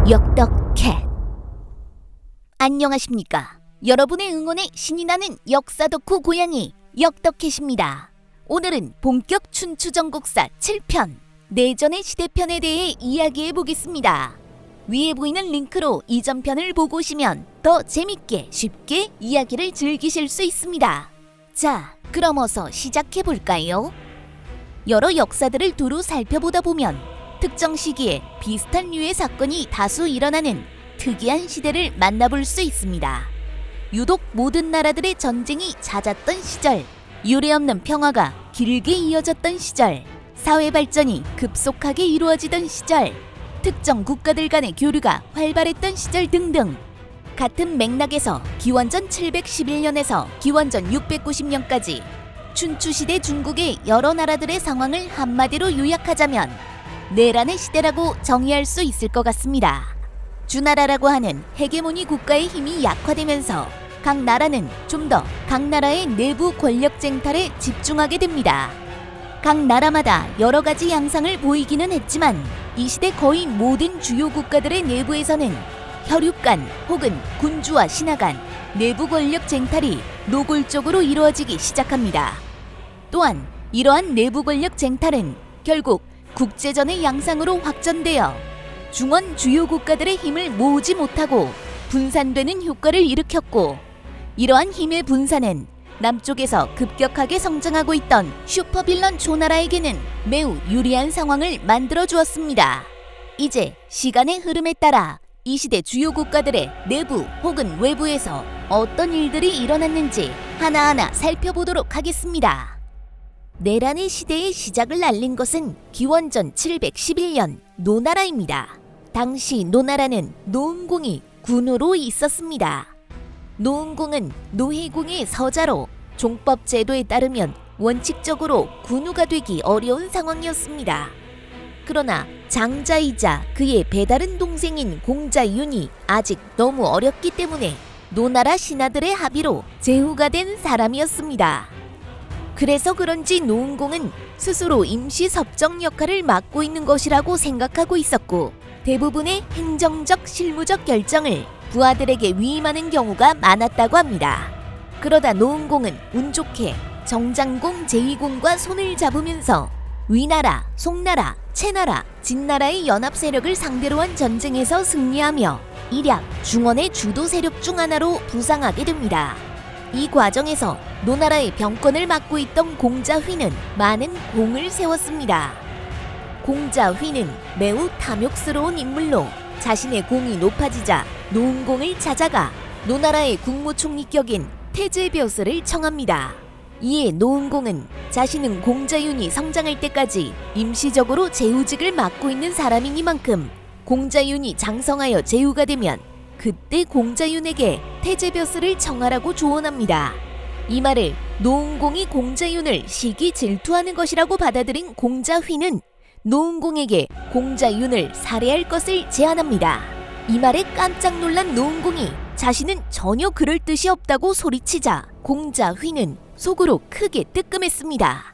역덕캣. 안녕하십니까. 여러분의 응원에 신이 나는 역사 덕후 고양이 역덕캣입니다. 오늘은 본격 춘추전국사 7편 내전의 시대편에 대해 이야기해 보겠습니다. 위에 보이는 링크로 이전 편을 보고 오시면 더 재밌게 쉽게 이야기를 즐기실 수 있습니다. 자, 그럼 어서 시작해 볼까요? 여러 역사들을 두루 살펴보다 보면 특정 시기에 비슷한 류의 사건이 다수 일어나는 특이한 시대를 만나볼 수 있습니다. 유독 모든 나라들의 전쟁이 잦았던 시절, 유례없는 평화가 길게 이어졌던 시절, 사회 발전이 급속하게 이루어지던 시절, 특정 국가들 간의 교류가 활발했던 시절 등등. 같은 맥락에서 기원전 711년에서 기원전 690년까지 춘추시대 중국의 여러 나라들의 상황을 한마디로 요약하자면 내란의 시대라고 정의할 수 있을 것 같습니다. 주나라라고 하는 헤게모니 국가의 힘이 약화되면서 각 나라는 좀 더 각 나라의 내부 권력 쟁탈에 집중하게 됩니다. 각 나라마다 여러 가지 양상을 보이기는 했지만 이 시대 거의 모든 주요 국가들의 내부에서는 혈육 간 혹은 군주와 신하 간 내부 권력 쟁탈이 노골적으로 이루어지기 시작합니다. 또한 이러한 내부 권력 쟁탈은 결국 국제전의 양상으로 확전되어 중원 주요 국가들의 힘을 모으지 못하고 분산되는 효과를 일으켰고, 이러한 힘의 분산은 남쪽에서 급격하게 성장하고 있던 슈퍼빌런 조나라에게는 매우 유리한 상황을 만들어 주었습니다. 이제 시간의 흐름에 따라 이 시대 주요 국가들의 내부 혹은 외부에서 어떤 일들이 일어났는지 하나하나 살펴보도록 하겠습니다. 내란의 시대의 시작을 알린 것은 기원전 711년 노나라입니다. 당시 노나라는 노흥공이 군으로 있었습니다. 노흥공은 노해공의 서자로 종법 제도에 따르면 원칙적으로 군우가 되기 어려운 상황이었습니다. 그러나 장자이자 그의 배다른 동생인 공자윤이 아직 너무 어렸기 때문에 노나라 신하들의 합의로 제후가 된 사람이었습니다. 그래서 그런지 노흥공은 스스로 임시 섭정 역할을 맡고 있는 것이라고 생각하고 있었고, 대부분의 행정적 실무적 결정을 부하들에게 위임하는 경우가 많았다고 합니다. 그러다 노흥공은 운 좋게 정장공 제2공과 손을 잡으면서 위나라, 송나라, 채나라, 진나라의 연합 세력을 상대로 한 전쟁에서 승리하며 일약 중원의 주도 세력 중 하나로 부상하게 됩니다. 이 과정에서 노나라의 병권을 맡고 있던 공자휘는 많은 공을 세웠습니다. 공자휘는 매우 탐욕스러운 인물로 자신의 공이 높아지자 노흥공을 찾아가 노나라의 국무총리격인 태제벼슬을 청합니다. 이에 노흥공은 자신은 공자윤이 성장할 때까지 임시적으로 제후직을 맡고 있는 사람이니만큼 공자윤이 장성하여 제후가 되면 그때 공자윤에게 태제벼슬을 청하라고 조언합니다. 이 말을 노흥공이 공자윤을 시기 질투하는 것이라고 받아들인 공자휘는 노흥공에게 공자윤을 살해할 것을 제안합니다. 이 말에 깜짝 놀란 노흥공이 자신은 전혀 그럴 뜻이 없다고 소리치자 공자휘는 속으로 크게 뜨끔했습니다.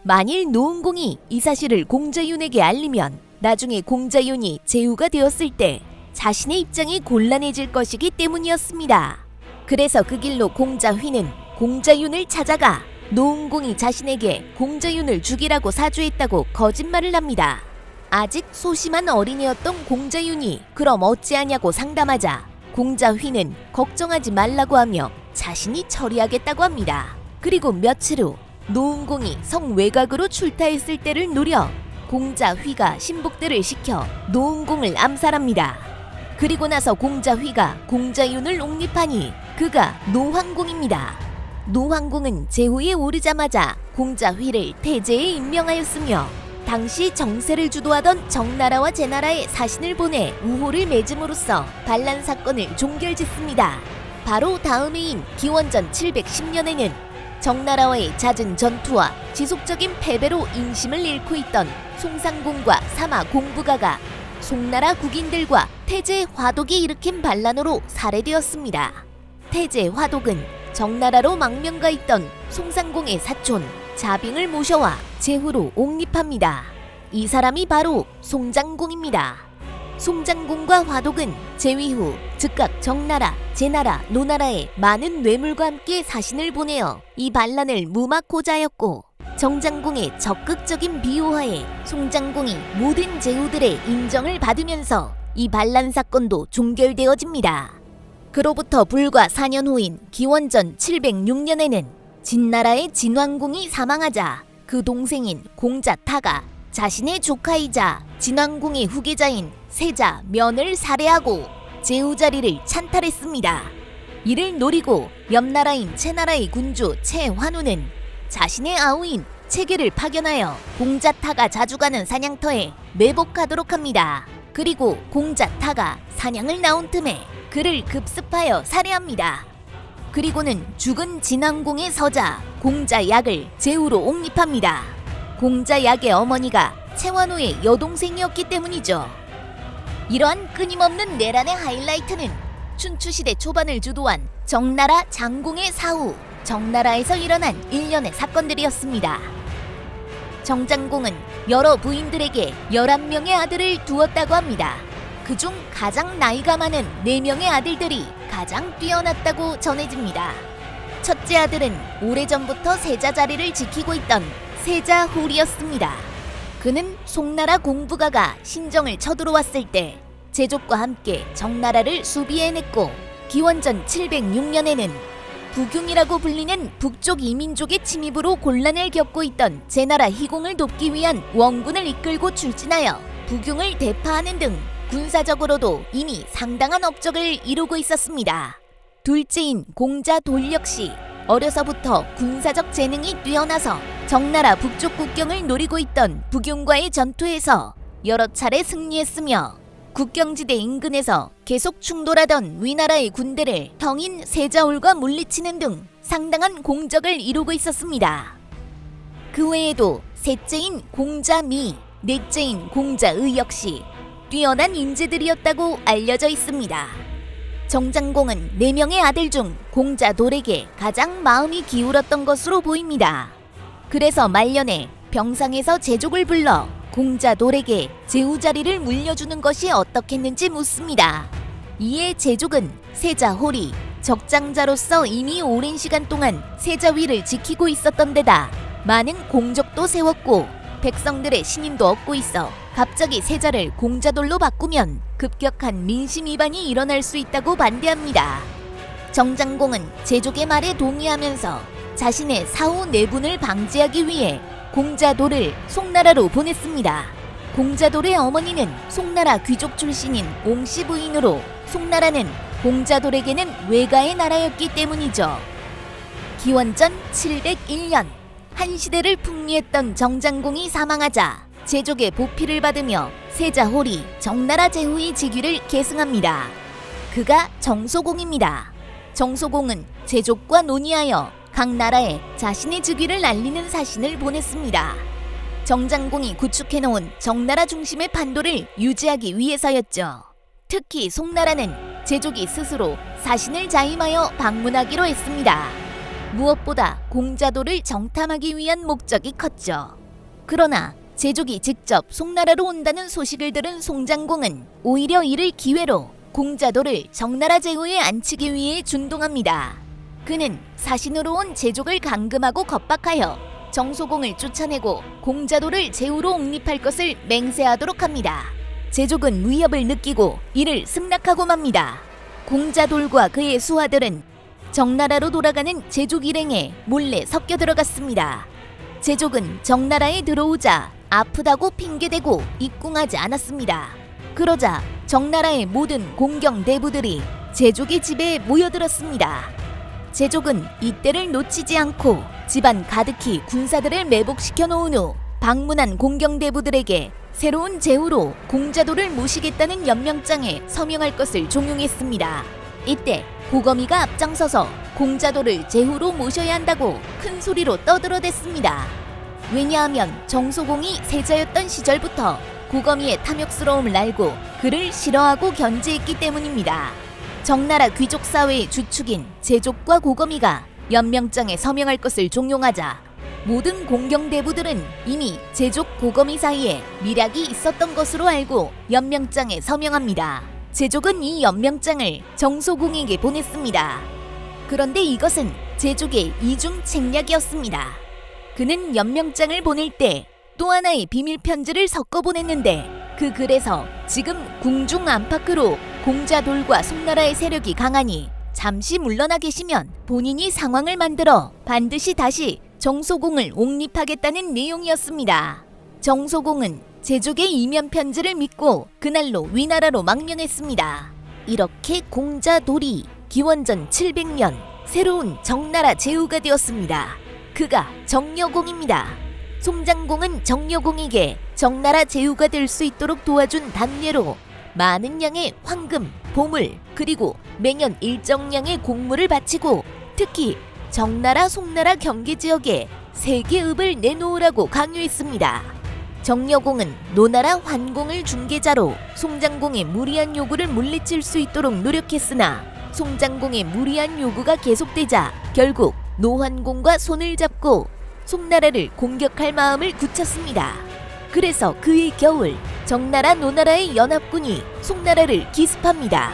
만일 노흥공이 이 사실을 공자윤에게 알리면 나중에 공자윤이 제후가 되었을 때 자신의 입장이 곤란해질 것이기 때문이었습니다. 그래서 그 길로 공자휘는 공자윤을 찾아가 노흥공이 자신에게 공자윤을 죽이라고 사주했다고 거짓말을 합니다. 아직 소심한 어린애였던 공자윤이 그럼 어찌하냐고 상담하자 공자휘는 걱정하지 말라고 하며 자신이 처리하겠다고 합니다. 그리고 며칠 후 노흥공이 성 외곽으로 출타했을 때를 노려 공자휘가 신복들을 시켜 노흥공을 암살합니다. 그리고 나서 공자휘가 공자윤을 옹립하니 그가 노황공입니다. 노황공은 제후에 오르자마자 공자휘를 태제에 임명하였으며 당시 정세를 주도하던 정나라와 제나라에 사신을 보내 우호를 맺음으로써 반란 사건을 종결짓습니다. 바로 다음 해인 기원전 710년에는 정나라와의 잦은 전투와 지속적인 패배로 인심을 잃고 있던 송상공과 사마 공부가가 송나라 국인들과 태제 화독이 일으킨 반란으로 살해되었습니다. 태제 화독은 정나라로 망명가 있던 송상공의 사촌 자빙을 모셔와 제후로 옹립합니다. 이 사람이 바로 송장공입니다. 송장공과 화독은 재위 후 즉각 정나라, 제나라, 노나라에 많은 뇌물과 함께 사신을 보내어 이 반란을 무마하고자 하였고, 정장공의 적극적인 비호하에 송장공이 모든 제후들의 인정을 받으면서 이 반란 사건도 종결되어집니다. 그로부터 불과 4년 후인 기원전 706년에는 진나라의 진왕공이 사망하자 그 동생인 공자타가 자신의 조카이자 진왕공의 후계자인 세자 면을 살해하고 제후 자리를 찬탈했습니다. 이를 노리고 옆나라인 채나라의 군주 채환우는 자신의 아우인 채계를 파견하여 공자타가 자주 가는 사냥터에 매복하도록 합니다. 그리고 공자타가 사냥을 나온 틈에 그를 급습하여 살해합니다. 그리고는 죽은 진왕공의 서자 공자약을 제후로 옹립합니다. 공자약의 어머니가 채환우의 여동생이었기 때문이죠. 이러한 끊임없는 내란의 하이라이트는 춘추시대 초반을 주도한 정나라 장공의 사후, 정나라에서 일어난 일련의 사건들이었습니다. 정장공은 여러 부인들에게 11명의 아들을 두었다고 합니다. 그중 가장 나이가 많은 4명의 아들들이 가장 뛰어났다고 전해집니다. 첫째 아들은 오래전부터 세자 자리를 지키고 있던 세자 홀이었습니다. 그는 송나라 공부가가 신정을 쳐들어왔을 때 제족과 함께 정나라를 수비해냈고, 기원전 706년에는 부균이라고 불리는 북쪽 이민족의 침입으로 곤란을 겪고 있던 제나라 희공을 돕기 위한 원군을 이끌고 출진하여 부균을 대파하는 등 군사적으로도 이미 상당한 업적을 이루고 있었습니다. 둘째인 공자돌 역시 어려서부터 군사적 재능이 뛰어나서 정나라 북쪽 국경을 노리고 있던 부균과의 전투에서 여러 차례 승리했으며, 국경지대 인근에서 계속 충돌하던 위나라의 군대를 형인 세자홀과 물리치는 등 상당한 공적을 이루고 있었습니다. 그 외에도 셋째인 공자미, 넷째인 공자의 역시 뛰어난 인재들이었다고 알려져 있습니다. 정장공은 4명의 아들 중 공자돌에게 가장 마음이 기울었던 것으로 보입니다. 그래서 말년에 병상에서 제족을 불러 공자돌에게 제후 자리를 물려주는 것이 어떻겠는지 묻습니다. 이에 제족은 세자홀이 적장자로서 이미 오랜 시간 동안 세자 위를 지키고 있었던 데다 많은 공적도 세웠고 백성들의 신임도 얻고 있어 갑자기 세자를 공자돌로 바꾸면 급격한 민심 이반이 일어날 수 있다고 반대합니다. 정장공은 제족의 말에 동의하면서 자신의 사후 내분을 방지하기 위해 공자돌을 송나라로 보냈습니다. 공자돌의 어머니는 송나라 귀족 출신인 옹씨 부인으로 송나라는 공자돌에게는 외가의 나라였기 때문이죠. 기원전 701년 한 시대를 풍미했던 정장공이 사망하자 제족의 보필을 받으며 세자홀이 정나라 제후의 직위를 계승합니다. 그가 정소공입니다. 정소공은 제족과 논의하여 각 나라에 자신의 즉위를 알리는 사신을 보냈습니다. 정장공이 구축해놓은 정나라 중심의 판도를 유지하기 위해서였죠. 특히 송나라는 제족이 스스로 사신을 자임하여 방문하기로 했습니다. 무엇보다 공자도를 정탐하기 위한 목적이 컸죠. 그러나 제족이 직접 송나라로 온다는 소식을 들은 송장공은 오히려 이를 기회로 공자도를 정나라 제후에 앉히기 위해 준동합니다. 그는 사신으로 온 제족을 감금하고 겁박하여 정소공을 쫓아내고 공자도를 제후로 옹립할 것을 맹세하도록 합니다. 제족은 위협을 느끼고 이를 승낙하고 맙니다. 공자돌과 그의 수하들은 정나라로 돌아가는 제족 일행에 몰래 섞여 들어갔습니다. 제족은 정나라에 들어오자 아프다고 핑계대고 입궁하지 않았습니다. 그러자 정나라의 모든 공경 대부들이 제족의 집에 모여들었습니다. 제족은 이때를 놓치지 않고 집안 가득히 군사들을 매복시켜 놓은 후 방문한 공경대부들에게 새로운 제후로 공자도를 모시겠다는 연명장에 서명할 것을 종용했습니다. 이때 고거미가 앞장서서 공자도를 제후로 모셔야 한다고 큰 소리로 떠들어댔습니다. 왜냐하면 정소공이 세자였던 시절부터 고거미의 탐욕스러움을 알고 그를 싫어하고 견제했기 때문입니다. 정나라 귀족 사회의 주축인 제족과 고거미가 연명장에 서명할 것을 종용하자 모든 공경대부들은 이미 제족 고거미 사이에 밀약이 있었던 것으로 알고 연명장에 서명합니다. 제족은 이 연명장을 정소공에게 보냈습니다. 그런데 이것은 제족의 이중 책략이었습니다. 그는 연명장을 보낼 때 또 하나의 비밀 편지를 섞어 보냈는데 그 글에서 지금 궁중 안팎으로 공자돌과 송나라의 세력이 강하니 잠시 물러나 계시면 본인이 상황을 만들어 반드시 다시 정소공을 옹립하겠다는 내용이었습니다. 정소공은 제족의 이면 편지를 믿고 그날로 위나라로 망명했습니다. 이렇게 공자돌이 기원전 700년 새로운 정나라 제후가 되었습니다. 그가 정여공입니다. 송장공은 정여공에게 정나라 제후가 될 수 있도록 도와준 단례로 많은 양의 황금, 보물, 그리고 매년 일정량의 곡물을 바치고 특히 정나라, 송나라 경계지역에 세계읍을 내놓으라고 강요했습니다. 정여공은 노나라 환공을 중개자로 송장공의 무리한 요구를 물리칠 수 있도록 노력했으나 송장공의 무리한 요구가 계속되자 결국 노환공과 손을 잡고 송나라를 공격할 마음을 굳혔습니다. 그래서 그의 겨울 정나라 노나라의 연합군이 송나라를 기습합니다.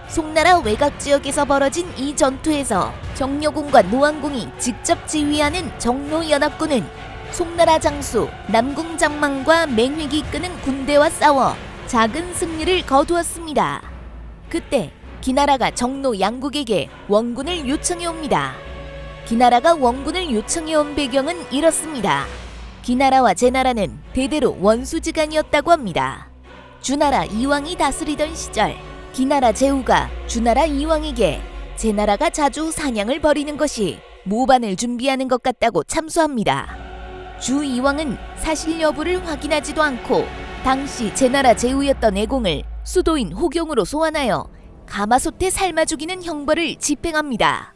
송나라 외곽지역에서 벌어진 이 전투에서 정여공과 노환공이 직접 지휘하는 정노연합군은 송나라 장수 남궁장망과 맹획이 이끄는 군대와 싸워 작은 승리를 거두었습니다. 그때 기나라가 정노 양국에게 원군을 요청해 옵니다. 기나라가 원군을 요청해 온 배경은 이렇습니다. 기나라와 제나라는 대대로 원수지간이었다고 합니다. 주나라 이왕이 다스리던 시절 기나라 제후가 주나라 이왕에게 제나라가 자주 사냥을 벌이는 것이 모반을 준비하는 것 같다고 참소합니다. 주 이왕은 사실 여부를 확인하지도 않고 당시 제나라 제후였던 애공을 수도인 호경으로 소환하여 가마솥에 삶아 죽이는 형벌을 집행합니다.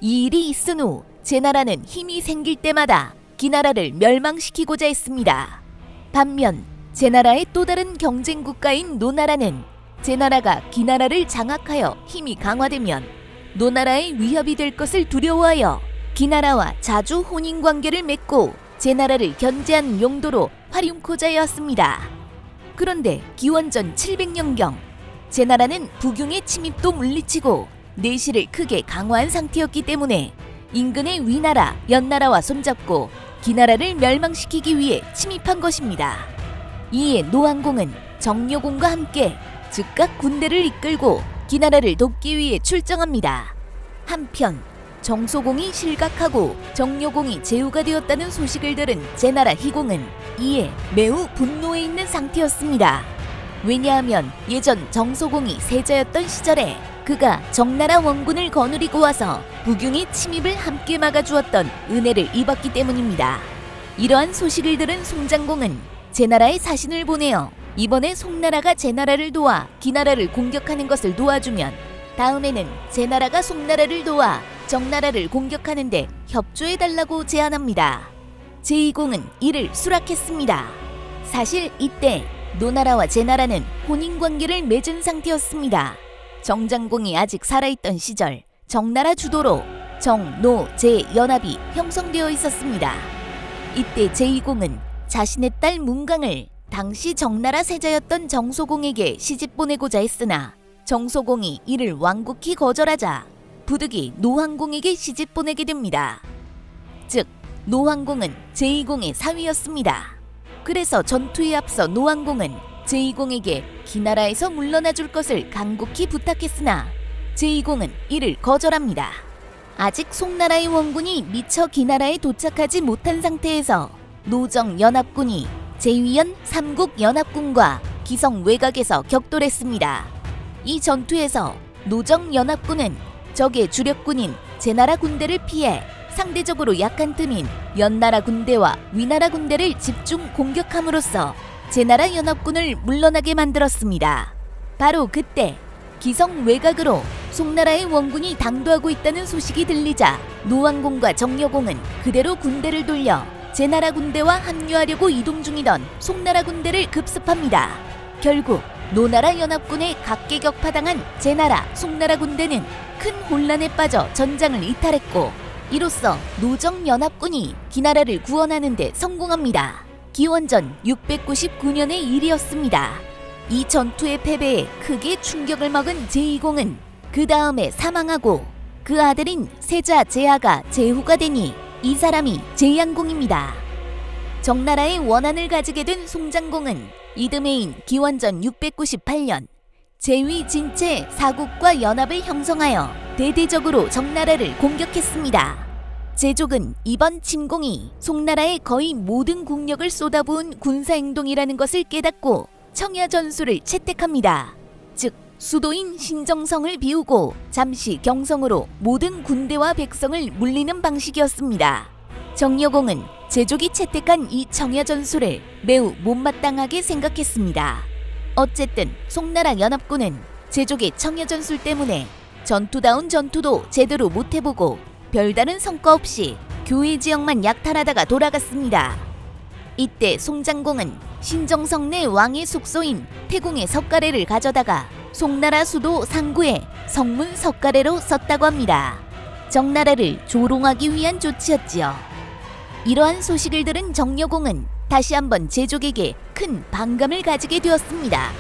이 일이 있은 후 제나라는 힘이 생길 때마다 기나라를 멸망시키고자 했습니다. 반면 제나라의 또 다른 경쟁 국가인 노나라는 제나라가 기나라를 장악하여 힘이 강화되면 노나라의 위협이 될 것을 두려워하여 기나라와 자주 혼인관계를 맺고 제나라를 견제하는 용도로 활용코자 해왔습니다. 그런데 기원전 700년경 제나라는 북용의 침입도 물리치고 내실을 크게 강화한 상태였기 때문에 인근의 위나라, 연나라와 손잡고 기나라를 멸망시키기 위해 침입한 것입니다. 이에 노환공은 정여공과 함께 즉각 군대를 이끌고 기나라를 돕기 위해 출정합니다. 한편 정소공이 실각하고 정여공이 제후가 되었다는 소식을 들은 제나라 희공은 이에 매우 분노해 있는 상태였습니다. 왜냐하면 예전 정소공이 세자였던 시절에 그가 정나라 원군을 거느리고 와서 북용의 침입을 함께 막아주었던 은혜를 입었기 때문입니다. 이러한 소식을 들은 송장공은 제나라에 사신을 보내어 이번에 송나라가 제나라를 도와 기나라를 공격하는 것을 도와주면 다음에는 제나라가 송나라를 도와 정나라를 공격하는데 협조해달라고 제안합니다. 제2공은 이를 수락했습니다. 사실 이때 노나라와 제나라는 혼인관계를 맺은 상태였습니다. 정장공이 아직 살아있던 시절 정나라 주도로 정, 노, 제 연합이 형성되어 있었습니다. 이때 제2공은 자신의 딸 문강을 당시 정나라 세자였던 정소공에게 시집 보내고자 했으나 정소공이 이를 완곡히 거절하자 부득이 노환공에게 시집 보내게 됩니다. 즉 노환공은 제2공의 사위였습니다. 그래서 전투에 앞서 노환공은 제2공에게 기나라에서 물러나 줄 것을 간곡히 부탁했으나 제2공은 이를 거절합니다. 아직 송나라의 원군이 미처 기나라에 도착하지 못한 상태에서 노정 연합군이 제위연 삼국 연합군과 기성 외곽에서 격돌했습니다. 이 전투에서 노정 연합군은 적의 주력군인 제나라 군대를 피해 상대적으로 약한 틈인 연나라 군대와 위나라 군대를 집중 공격함으로써 제나라 연합군을 물러나게 만들었습니다. 바로 그때 기성 외곽으로 송나라의 원군이 당도하고 있다는 소식이 들리자 노환공과 정여공은 그대로 군대를 돌려 제나라 군대와 합류하려고 이동 중이던 송나라 군대를 급습합니다. 결국 노나라 연합군에 각계격파당한 제나라, 송나라 군대는 큰 혼란에 빠져 전장을 이탈했고 이로써 노정연합군이 기나라를 구원하는 데 성공합니다. 기원전 699년의 일이었습니다. 이 전투의 패배에 크게 충격을 먹은 제이공은 그 다음에 사망하고 그 아들인 세자 제아가 제후가 되니 이 사람이 제양공입니다. 정나라의 원한을 가지게 된 송장공은 이듬해인 기원전 698년 제위 진체 사국과 연합을 형성하여 대대적으로 정나라를 공격했습니다. 제족은 이번 침공이 송나라의 거의 모든 국력을 쏟아부은 군사행동이라는 것을 깨닫고 청야전술을 채택합니다. 즉 수도인 신정성을 비우고 잠시 경성으로 모든 군대와 백성을 물리는 방식이었습니다. 정여공은 제족이 채택한 이 청야전술을 매우 못마땅하게 생각했습니다. 어쨌든 송나라 연합군은 제족의 청야전술 때문에 전투다운 전투도 제대로 못해보고 별다른 성과 없이 교회 지역만 약탈하다가 돌아갔습니다. 이때 송장공은 신정성 내 왕의 숙소인 태궁의 석가래를 가져다가 송나라 수도 상구에 성문 석가래로 썼다고 합니다. 정나라를 조롱하기 위한 조치였지요. 이러한 소식을 들은 정여공은 다시 한번 제족에게 큰 반감을 가지게 되었습니다.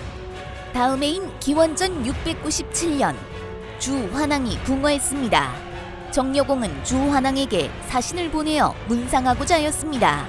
다음 해인 기원전 697년 주환왕이 궁허했습니다. 정여공은 주환왕에게 사신을 보내어 문상하고자 하였습니다.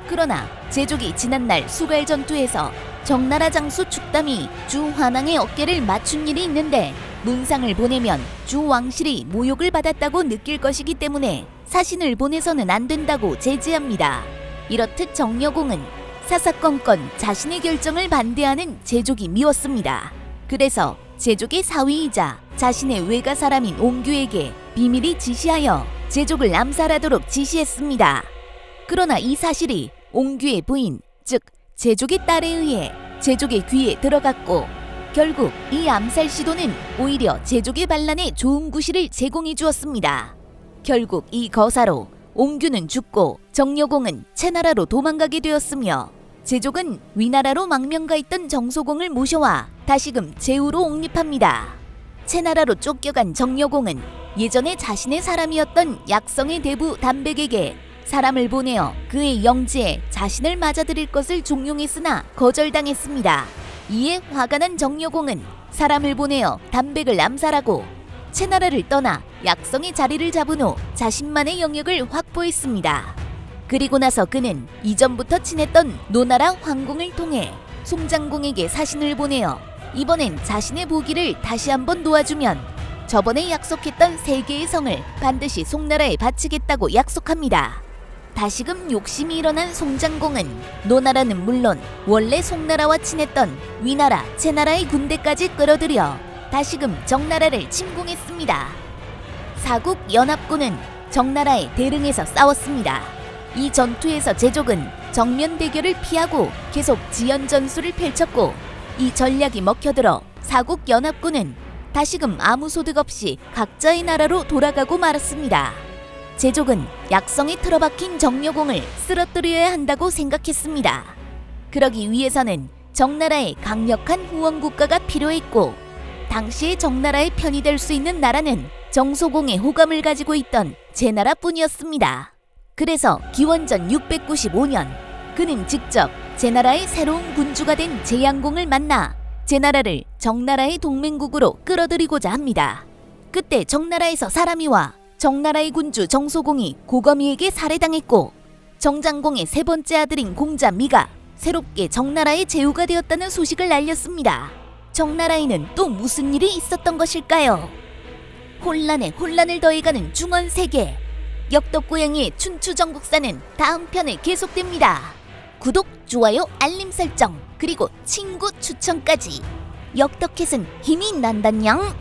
그러나 제족이 지난날 수갈 전투에서 정나라 장수 축담이 주환왕의 어깨를 맞춘 일이 있는데 문상을 보내면 주왕실이 모욕을 받았다고 느낄 것이기 때문에 사신을 보내서는 안 된다고 제지합니다. 이렇듯 정여공은 사사건건 자신의 결정을 반대하는 제족이 미웠습니다. 그래서 제족의 사위이자 자신의 외가 사람인 옹규에게 비밀히 지시하여 제족을 암살하도록 지시했습니다. 그러나 이 사실이 옹규의 부인, 즉 제족의 딸에 의해 제족의 귀에 들어갔고 결국 이 암살 시도는 오히려 제족의 반란에 좋은 구실을 제공해 주었습니다. 결국 이 거사로 옹규는 죽고 정여공은 채나라로 도망가게 되었으며 제족은 위나라로 망명가 있던 정소공을 모셔와 다시금 제후로 옹립합니다. 채나라로 쫓겨간 정여공은 예전에 자신의 사람이었던 약성의 대부 담백에게 사람을 보내어 그의 영지에 자신을 맞아들일 것을 종용했으나 거절당했습니다. 이에 화가 난 정여공은 사람을 보내어 담백을 암살하고 채나라를 떠나 약성의 자리를 잡은 후 자신만의 영역을 확보했습니다. 그리고 나서 그는 이전부터 친했던 노나라 황공을 통해 송장공에게 사신을 보내어 이번엔 자신의 보기를 다시 한번 놓아주면 저번에 약속했던 3개의 성을 반드시 송나라에 바치겠다고 약속합니다. 다시금 욕심이 일어난 송장공은 노나라는 물론 원래 송나라와 친했던 위나라, 채나라의 군대까지 끌어들여 다시금 정나라를 침공했습니다. 사국 연합군은 정나라의 대릉에서 싸웠습니다. 이 전투에서 제족은 정면 대결을 피하고 계속 지연 전술을 펼쳤고 이 전략이 먹혀들어 사국 연합군은 다시금 아무 소득 없이 각자의 나라로 돌아가고 말았습니다. 제족은 약성에 틀어박힌 정여공을 쓰러뜨려야 한다고 생각했습니다. 그러기 위해서는 정나라의 강력한 후원국가가 필요했고 당시의 정나라의 편이 될 수 있는 나라는 정소공의 호감을 가지고 있던 제나라뿐이었습니다. 그래서 기원전 695년 그는 직접 제나라의 새로운 군주가 된 제양공을 만나 제나라를 정나라의 동맹국으로 끌어들이고자 합니다. 그때 정나라에서 사람이 와 정나라의 군주 정소공이 고거미에게 살해당했고 정장공의 3번째 아들인 공자 미가 새롭게 정나라의 제후가 되었다는 소식을 알렸습니다. 정나라에는 또 무슨 일이 있었던 것일까요? 혼란에 혼란을 더해가는 중원세계 역덕고양이의 춘추전국사는 다음 편에 계속됩니다. 구독, 좋아요, 알림 설정 그리고 친구 추천까지 역덕캣은 힘이 난단냥.